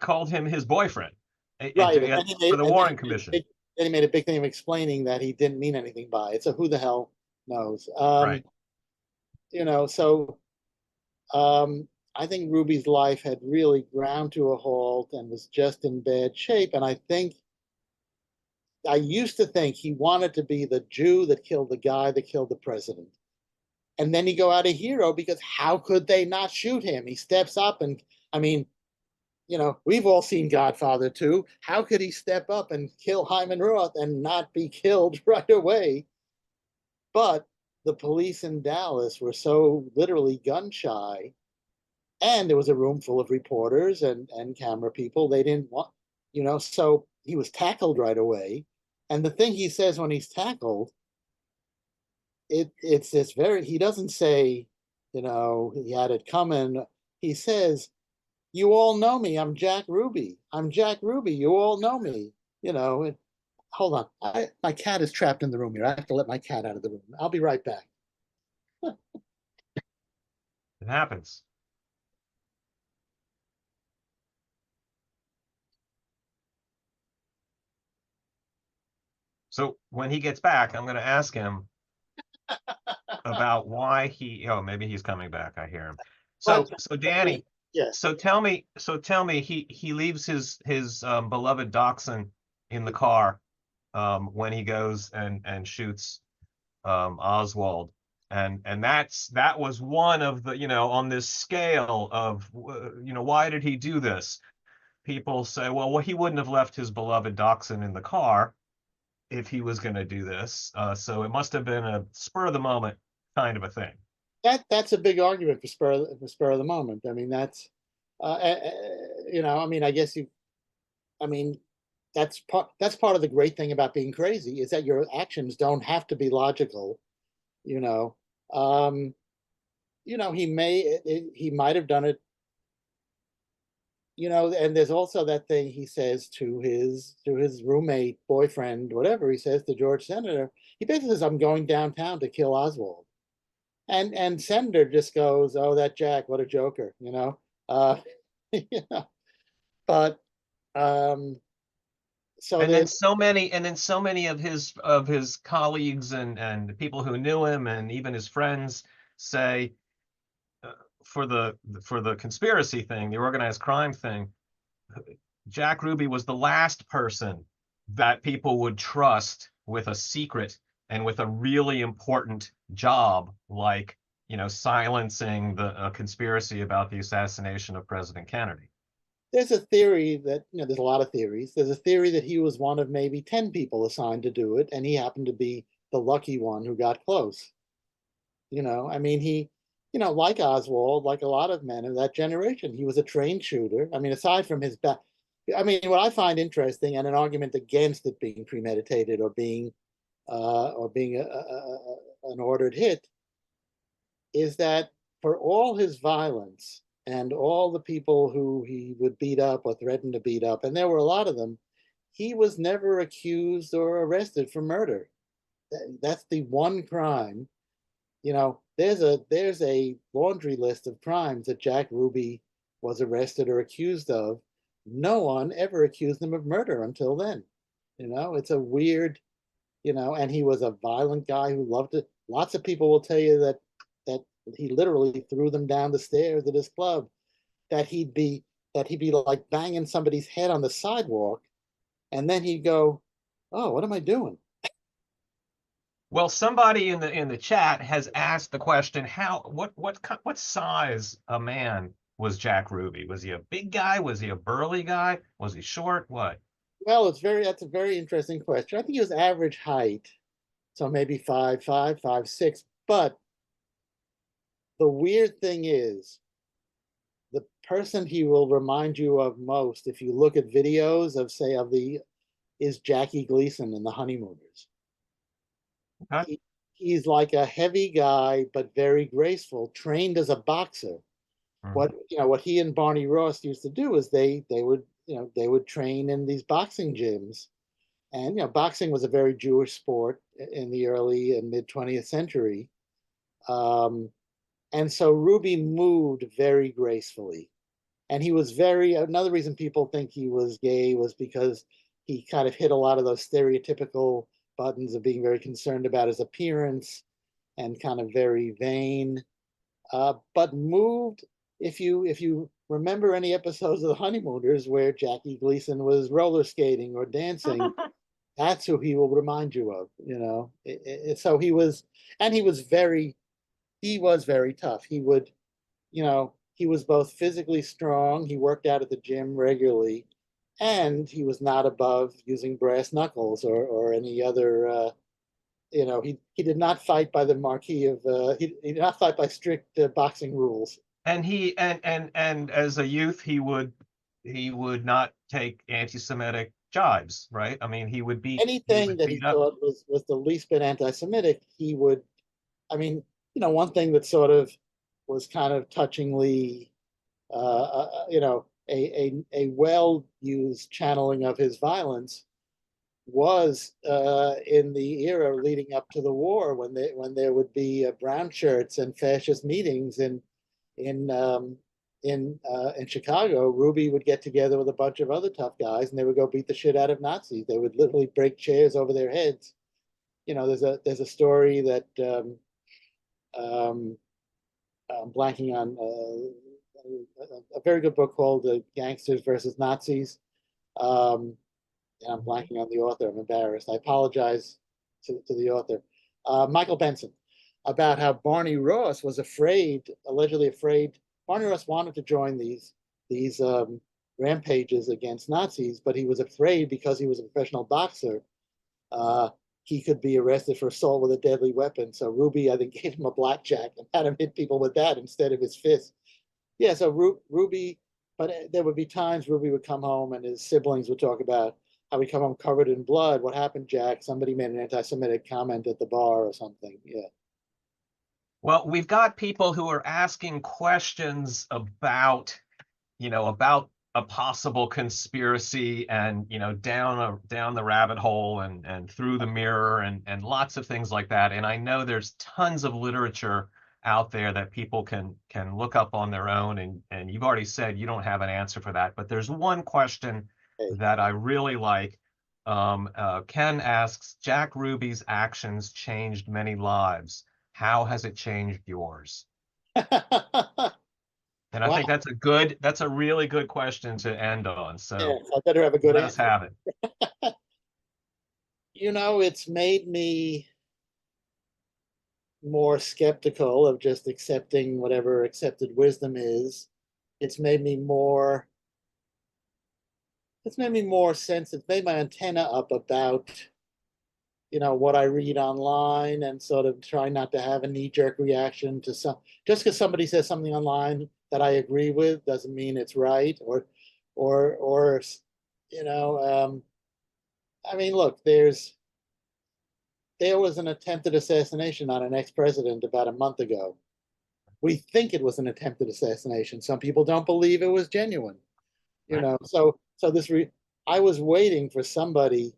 called him his boyfriend, right, for the Warren Commission. Then he made a big thing of explaining that he didn't mean anything by it. So who the hell knows? Right. So I think Ruby's life had really ground to a halt and was just in bad shape. And I used to think he wanted to be the Jew that killed the guy that killed the president. And then he go out a hero because how could they not shoot him? He steps up and, I mean, we've all seen Godfather 2. How could he step up and kill Hyman Roth and not be killed right away? But the police in Dallas were so literally gun shy, and there was a room full of reporters and camera people. They didn't want, so he was tackled right away. And the thing he says when he's tackled, it's this he doesn't say, he had it coming. He says, you all know me. I'm Jack Ruby. I'm Jack Ruby. You all know me. Hold on. My cat is trapped in the room here. I have to let my cat out of the room. I'll be right back. It happens. So when he gets back, I'm going to ask him about why maybe he's coming back. I hear him. So Danny, yes. So tell me, he leaves his beloved dachshund in the car when he goes and shoots Oswald, and that was one of the, on this scale of, why did he do this? People say, well, he wouldn't have left his beloved dachshund in the car if he was going to do this. So it must have been a spur of the moment kind of a thing. That's a big argument for spur of the moment. I mean, that's I guess that's part of the great thing about being crazy is that your actions don't have to be logical. He might have done it. And there's also that thing he says to his roommate, boyfriend, whatever he says to George Senator. He basically says, "I'm going downtown to kill Oswald." and Sender just goes, "Oh, that Jack, what a joker," you know. You know, but so And then there's so many of his colleagues and people who knew him and even his friends say, uh, for the conspiracy thing, the organized crime thing, Jack Ruby was the last person that people would trust with a secret and with a really important job, like, silencing a conspiracy about the assassination of President Kennedy. there's a theory that, there's a lot of theories. There's a theory that he was one of maybe 10 people assigned to do it, and he happened to be the lucky one who got close. I mean, like Oswald, like a lot of men of that generation, he was a trained shooter. I mean, aside from his back, I mean, what I find interesting and an argument against it being premeditated or being an ordered hit is that for all his violence and all the people who he would beat up or threaten to beat up, and there were a lot of them, he was never accused or arrested for murder. That's the one crime. There's a laundry list of crimes that Jack Ruby was arrested or accused of. No one ever accused him of murder until then. It's a weird, and he was a violent guy who loved it. Lots of people will tell you that he literally threw them down the stairs at his club, that he'd be like banging somebody's head on the sidewalk, and then he'd go, "Oh, what am I doing?" Well, somebody in the chat has asked the question, what size a man was Jack Ruby? Was he a big guy? Was he a burly guy? Was he short? What? Well, that's a very interesting question. I think he was average height, so maybe 5'5", 5'6". But the weird thing is, the person he will remind you of most, if you look at videos is Jackie Gleason in The Honeymooners. Okay. He's like a heavy guy, but very graceful, trained as a boxer. Mhm. What he and Barney Ross used to do is they would train in these boxing gyms, and boxing was a very Jewish sport in the early and mid 20th century. And so Ruby moved very gracefully. And he was another reason people think he was gay was because he kind of hit a lot of those stereotypical buttons of being very concerned about his appearance and kind of very vain. But moved, if you remember any episodes of The Honeymooners where Jackie Gleason was roller skating or dancing, that's who he will remind you of. So he was very tough. He was both physically strong. He worked out at the gym regularly, and he was not above using brass knuckles or any other. He did not fight by the marquee of. He did not fight by strict boxing rules. And and as a youth, he would not take anti-Semitic jibes, right? I mean, he Anything would that he beat up. thought was the least bit anti-Semitic, he would. I mean, one thing that sort of was kind of touchingly, a well used channeling of his violence was in the era leading up to the war, when there would be brown shirts and fascist meetings in in Chicago. Ruby would get together with a bunch of other tough guys, and they would go beat the shit out of Nazis. They would literally break chairs over their heads. There's a story that um, I'm blanking on a very good book called Gangsters versus Nazis. Um, and I'm blanking on the author. I'm embarrassed. I apologize to the author. Michael Benson, about how Barney Ross was allegedly afraid. Barney Ross wanted to join these rampages against Nazis, but he was afraid because he was a professional boxer. Uh, he could be arrested for assault with a deadly weapon. So Ruby, I think, gave him a blackjack and had him hit people with that instead of his fist. Yeah, so Ruby, but there would be times Ruby would come home and his siblings would talk about how he'd come home covered in blood. What happened, Jack? Somebody made an anti-Semitic comment at the bar or something. Yeah. Well, we've got people who are asking questions about, about a possible conspiracy and, down the rabbit hole and through the mirror and lots of things like that. And I know there's tons of literature out there that people can look up on their own. And you've already said you don't have an answer for that, but there's one question that I really like. Ken asks, Jack Ruby's actions changed many lives. How has it changed yours? And I Wow. think that's a really good question to end on. So Yes, I better have a good let us answer. have it. It's made me more skeptical of just accepting whatever accepted wisdom is. It's made me more sensitive, made my antenna up about, what I read online, and sort of try not to have a knee-jerk reaction to just because somebody says something online that I agree with doesn't mean it's right, or I mean, look, there was an attempted assassination on an ex-president about a month ago. We think it was an attempted assassination. Some people don't believe it was genuine. So I was waiting for somebody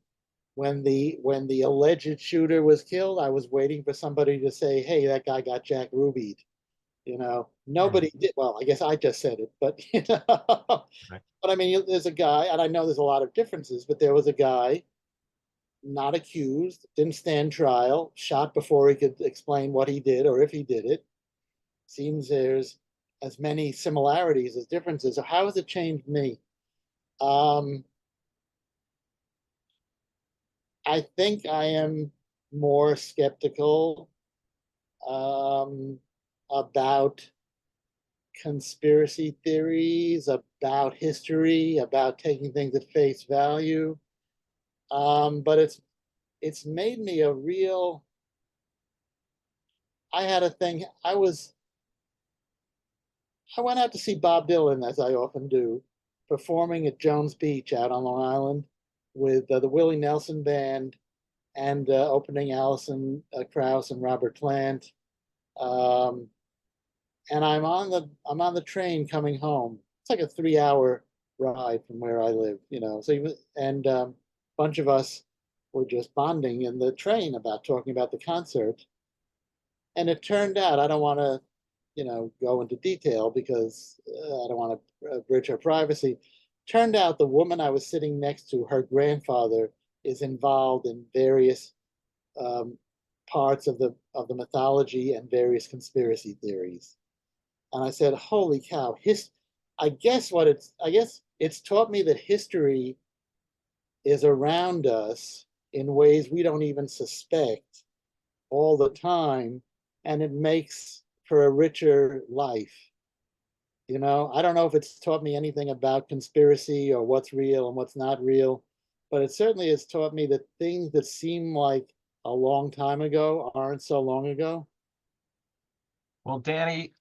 when the alleged shooter was killed. I was waiting for somebody to say, "Hey, that guy got Jack Rubied." Nobody did. Well, I guess I just said it, but Right. but I mean, there's a guy, and I know there's a lot of differences, but there was a guy not accused, didn't stand trial, shot before he could explain what he did or if he did it. Seems there's as many similarities as differences. So how has it changed me? Um, I think I am more skeptical about conspiracy theories, about history, about taking things at face value. But it's made me a real. I had a thing. I went out to see Bob Dylan, as I often do, performing at Jones Beach out on Long Island with the Willie Nelson Band, and opening Alison Krauss and Robert Plant. Um, and I'm on the train coming home. It's like a 3 hour ride from where I live, and a bunch of us were just bonding in the train about talking about the concert. And it turned out, I don't want to, go into detail because I don't want to breach her privacy. Turned out the woman I was sitting next to, her grandfather is involved in various um, parts of the mythology and various conspiracy theories. And I said, "Holy cow! I guess it's taught me that history is around us in ways we don't even suspect all the time, and it makes for a richer life." I don't know if it's taught me anything about conspiracy or what's real and what's not real, but it certainly has taught me that things that seem like a long time ago aren't so long ago. Well, Danny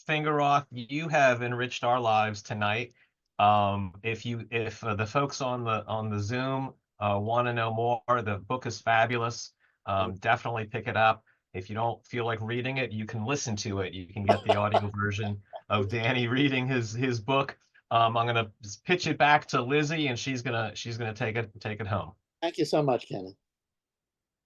Fingeroth, you have enriched our lives tonight. If the folks on the Zoom want to know more, the book is fabulous. Definitely pick it up. If you don't feel like reading it, you can listen to it. You can get the audio version of Danny reading his book. I'm gonna pitch it back to Lizzie, and she's gonna take it home. Thank you so much, Kenneth.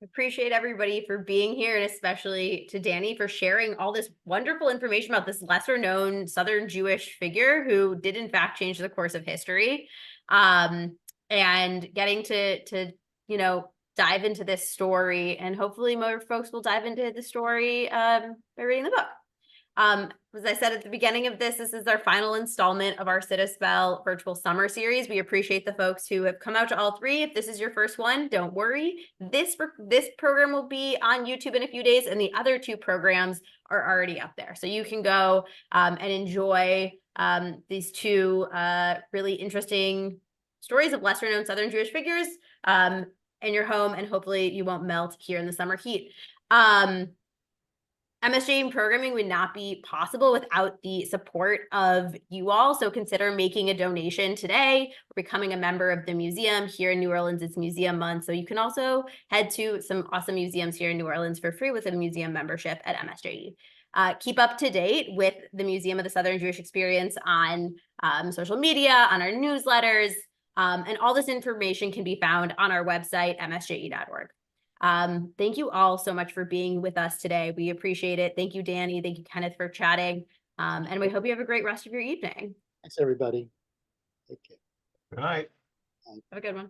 Appreciate everybody for being here, and especially to Danny for sharing all this wonderful information about this lesser known Southern Jewish figure who did in fact change the course of history, and getting to dive into this story, and hopefully more folks will dive into the story by reading the book. As I said at the beginning of this is our final installment of our Sit a Spell virtual summer series. We appreciate the folks who have come out to all three. If this is your first one, don't worry. This program will be on YouTube in a few days, and the other two programs are already up there. So you can go and enjoy these two really interesting stories of lesser known Southern Jewish figures in your home, and hopefully you won't melt here in the summer heat. MSJE programming would not be possible without the support of you all. So consider making a donation today or becoming a member of the museum. Here in New Orleans, it's Museum Month. So you can also head to some awesome museums here in New Orleans for free with a museum membership at MSJE. Keep up to date with the Museum of the Southern Jewish Experience on social media, on our newsletters, and all this information can be found on our website, msje.org. Thank you all so much for being with us today. We appreciate it. Thank you, Danny. Thank you, Kenneth, for chatting. And we hope you have a great rest of your evening. Thanks, everybody. Take care. Good night. Have a good one.